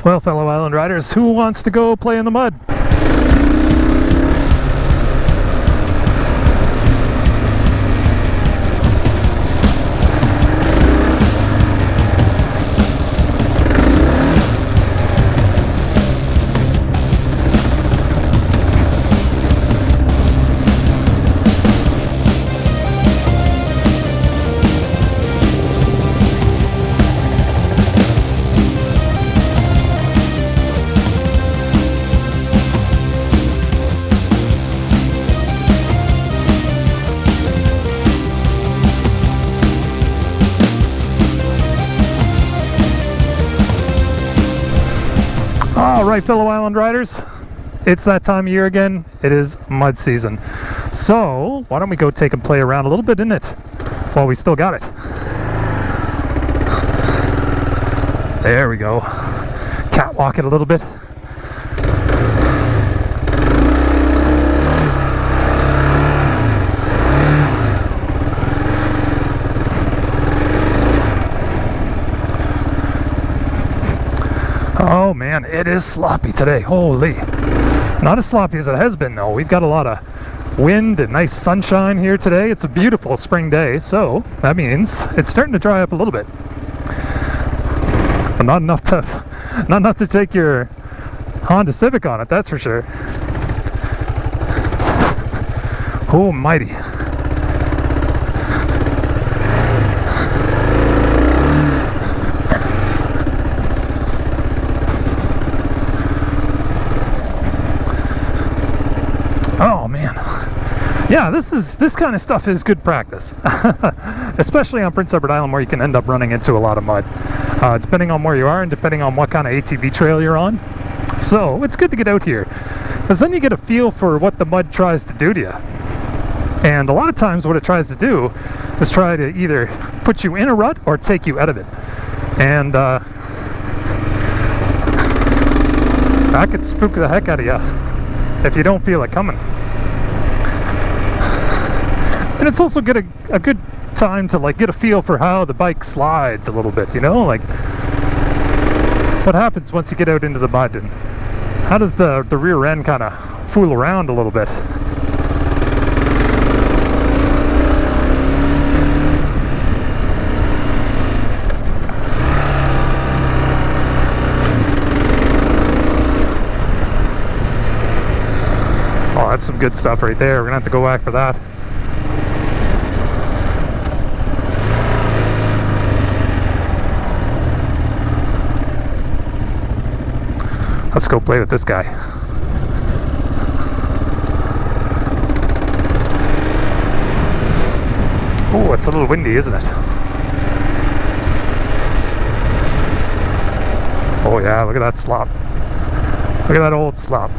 Well, fellow island riders, who wants to go play in the mud? Alright, fellow island riders, it's that time of year again. It is mud season. So, why don't we go take and play around a little bit in it while we still got it. There we go. Catwalk it a little bit. Oh man, it is sloppy today. Holy. Not as sloppy as it has been though. We've got a lot of wind and nice sunshine here today. It's a beautiful spring day, so that means it's starting to dry up a little bit. But not enough to take your Honda Civic on it, that's for sure. Oh mighty. Oh man, yeah, this kind of stuff is good practice, especially on Prince Edward Island where you can end up running into a lot of mud, depending on where you are and depending on what kind of ATV trail you're on. So it's good to get out here, because then you get a feel for what the mud tries to do to you. And a lot of times what it tries to do is try to either put you in a rut or take you out of it. And that could spook the heck out of you if you don't feel it coming. And it's also a good time to like get a feel for how the bike slides a little bit, you know, like what happens once you get out into the mud, and how does the rear end kind of fool around a little bit. Oh, that's some good stuff right there. We're gonna have to go back for that. Let's go play with this guy. Oh, it's a little windy, isn't it? Oh yeah, look at that slop. Look at that old slop.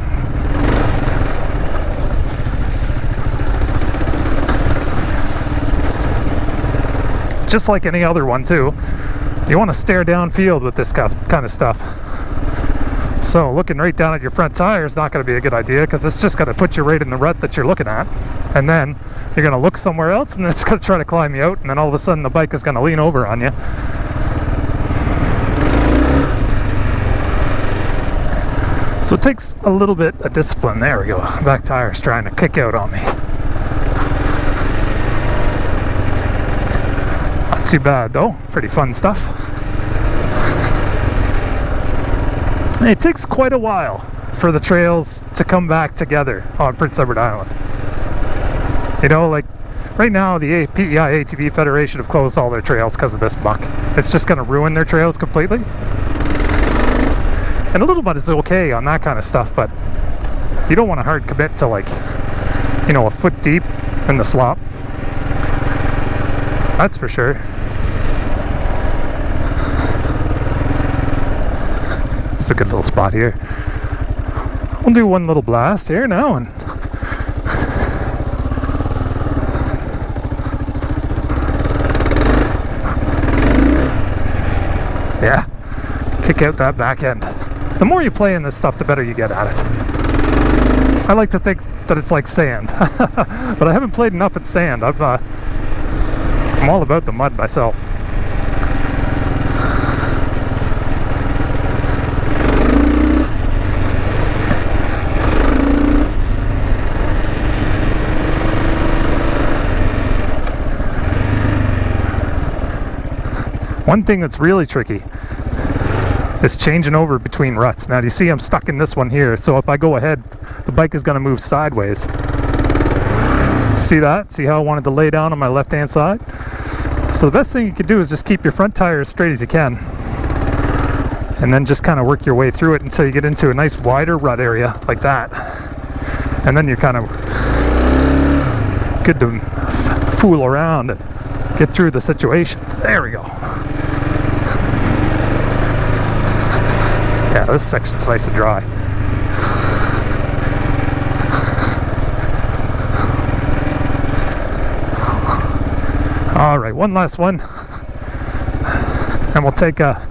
Just like any other one too, you want to stare downfield with this kind of stuff. So looking right down at your front tire is not going to be a good idea, because it's just going to put you right in the rut that you're looking at, and then you're going to look somewhere else and it's going to try to climb you out, and then all of a sudden the bike is going to lean over on you. So it takes a little bit of discipline. There we go. Back tire's trying to kick out on me. Not too bad though. Pretty fun stuff. It takes quite a while for the trails to come back together on Prince Edward Island. You know, like right now the PEI ATV Federation have closed all their trails because of this muck. It's just going to ruin their trails completely. And a little bit is okay on that kind of stuff, but you don't want to hard commit to, like, you know, a foot deep in the slop. That's for sure. It's a good little spot here. We'll do one little blast here now, and yeah, kick out that back end. The more you play in this stuff, the better you get at it. I like to think that it's like sand, but I haven't played enough at sand. I'm all about the mud myself. One thing that's really tricky is changing over between ruts. Now, do you see I'm stuck in this one here, so if I go ahead, the bike is going to move sideways. See that? See how I wanted to lay down on my left-hand side? So the best thing you could do is just keep your front tire as straight as you can, and then just kind of work your way through it until you get into a nice wider rut area like that. And then you're kind of good to fool around and get through the situation. There we go. Yeah, this section's nice and dry. All right, one last one, and we'll take a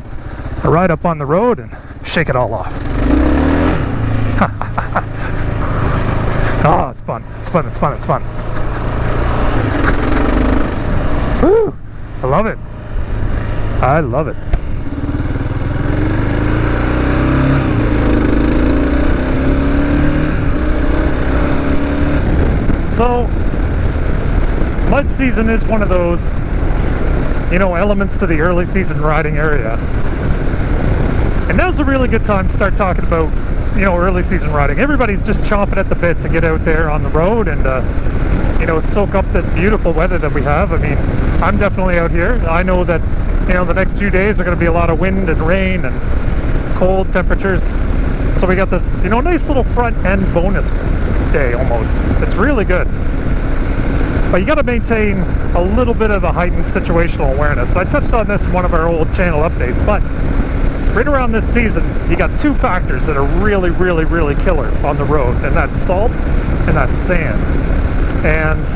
ride up on the road and shake it all off. Oh, it's fun. It's fun. It's fun. It's fun. Woo! I love it. I love it. So, mud season is one of those, elements to the early season riding area. And now's a really good time to start talking about, early season riding. Everybody's just chomping at the bit to get out there on the road and, soak up this beautiful weather that we have. I mean, I'm definitely out here. I know that, the next few days are going to be a lot of wind and rain and cold temperatures. So we got this, nice little front end bonus day almost. It's really good. But you got to maintain a little bit of a heightened situational awareness. I touched on this in one of our old channel updates, but right around this season, you got two factors that are really, really, really killer on the road, and that's salt and that's sand. And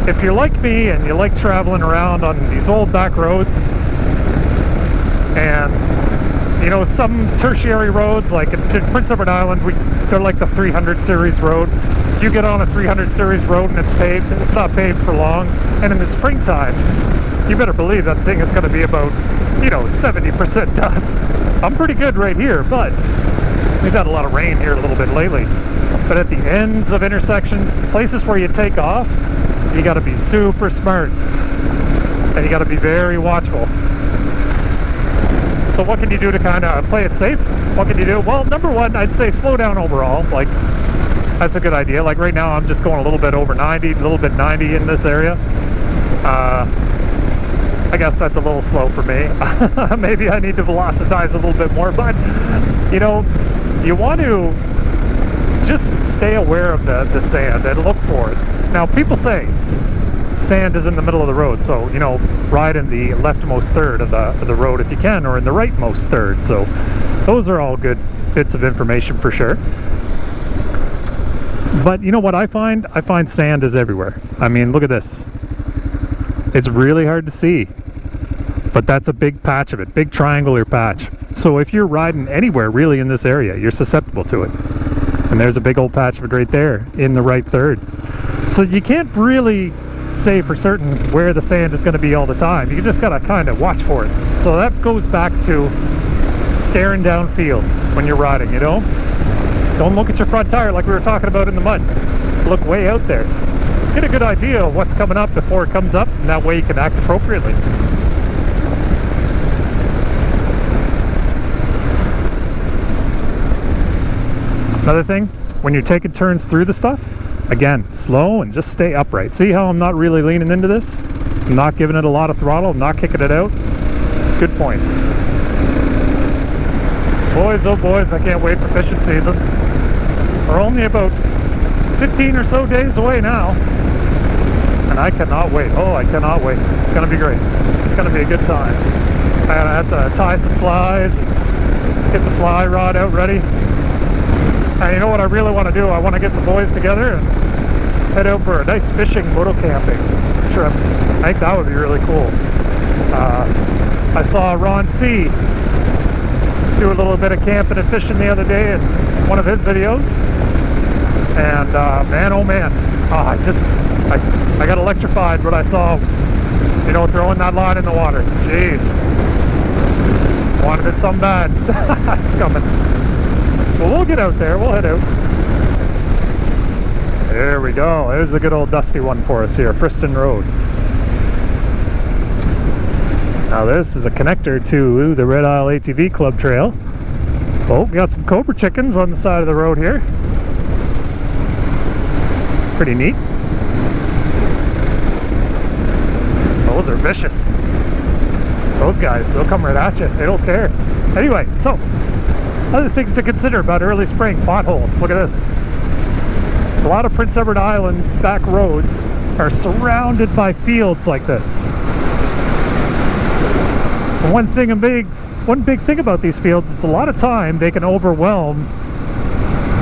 if you're like me and you like traveling around on these old back roads, and some tertiary roads, like in Prince Edward Island, they're like the 300 series road. If you get on a 300 series road and it's paved, it's not paved for long. And in the springtime, you better believe that thing is going to be about, 70% dust. I'm pretty good right here, but we've had a lot of rain here a little bit lately. But at the ends of intersections, places where you take off, you got to be super smart. And you got to be very watchful. So what can you do to kind of play it safe? What can you do? Well, number one, I'd say slow down overall. Like, that's a good idea. Like right now, I'm just going a little bit over 90, a little bit 90 in this area. I guess that's a little slow for me. Maybe I need to velocitize a little bit more, but you want to just stay aware of the sand and look for it. Now, people say sand is in the middle of the road, so ride in the leftmost third of the road if you can, or in the rightmost third. So those are all good bits of information for sure. But you know what I find? I find sand is everywhere. I mean, look at this. It's really hard to see, but that's a big patch of it, big triangular patch. So if you're riding anywhere really in this area, you're susceptible to it. And there's a big old patch of it right there in the right third. So you can't really say for certain where the sand is going to be all the time. You just got to kind of watch for it. So that goes back to staring downfield when you're riding, Don't look at your front tire like we were talking about in the mud. Look way out there. Get a good idea of what's coming up before it comes up, and that way you can act appropriately. Another thing, when you're taking turns through the stuff, again, slow and just stay upright. See how I'm not really leaning into this? I'm not giving it a lot of throttle, I'm not kicking it out. Good points. Boys, oh boys, I can't wait for fishing season. We're only about 15 or so days away now. And I cannot wait. Oh, I cannot wait. It's going to be great. It's going to be a good time. I have to tie some flies, get the fly rod out ready. And you know what I really want to do? I want to get the boys together and head out for a nice fishing moto camping trip. I think that would be really cool. I saw Ron C. do a little bit of camping and fishing the other day in one of his videos. And man, oh man, I got electrified when I saw, throwing that line in the water. Jeez. Wanted it some bad. It's coming. Well, we'll get out there. We'll head out. There we go. There's a good old dusty one for us here, Friston Road. Now this is a connector to the Red Isle ATV Club Trail. Oh, we got some cobra chickens on the side of the road here. Pretty neat. Those are vicious. Those guys, they'll come right at you. They don't care. Anyway, so other things to consider about early spring: potholes. Look at this. A lot of Prince Edward Island back roads are surrounded by fields like this. And one big thing about these fields is a lot of time they can overwhelm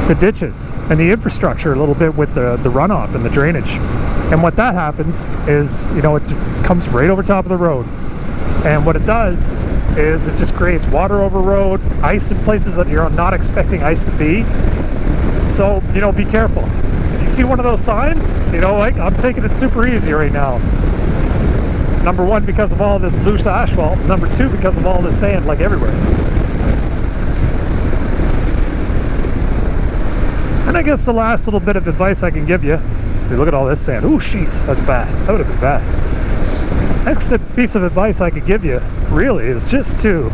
the ditches and the infrastructure a little bit with the runoff and the drainage. And what that happens is, you know, it comes right over top of the road. And what it does is it just creates water over road, ice in places that you're not expecting ice to be. So, you know, be careful. If you see one of those signs, you know, like, I'm taking it super easy right now. Number one, because of all this loose asphalt. Number two, because of all this sand, like, everywhere. And I guess the last little bit of advice I can give you, see, look at all this sand. Ooh, jeez, that's bad. That would have been bad. Next piece of advice I could give you, really, is just to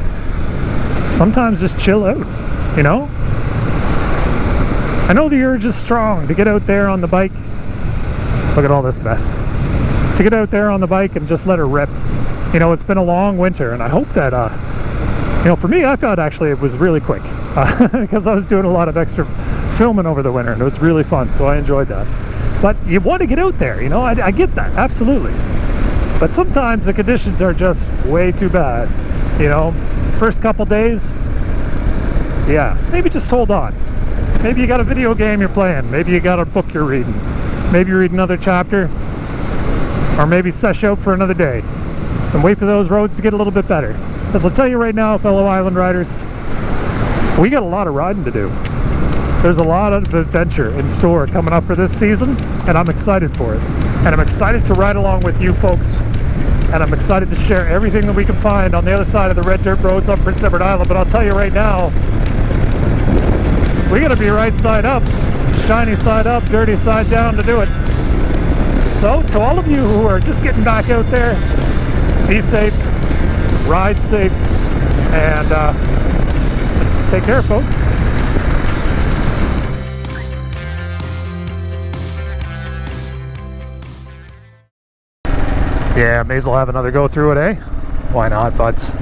sometimes just chill out, you know? I know the urge is strong to get out there on the bike. Look at all this mess. To get out there on the bike and just let her rip. You know, it's been a long winter, and I hope that, you know, for me, I found actually it was really quick because I was doing a lot of extra filming over the winter, and it was really fun, so I enjoyed that. But you want to get out there, you know, I get that, absolutely. But sometimes the conditions are just way too bad, you know. First couple days, yeah, maybe just hold on. Maybe you got a video game you're playing, maybe you got a book you're reading, maybe you read another chapter, or maybe sesh out for another day and wait for those roads to get a little bit better. As I'll tell you right now, fellow island riders, we got a lot of riding to do. There's a lot of adventure in store coming up for this season, and I'm excited for it. And I'm excited to ride along with you folks, and I'm excited to share everything that we can find on the other side of the red dirt roads on Prince Edward Island. But I'll tell you right now, we gotta be right side up, shiny side up, dirty side down to do it. So, to all of you who are just getting back out there, be safe, ride safe, and take care, folks. Yeah, may as well have another go through it, eh? Why not, buds?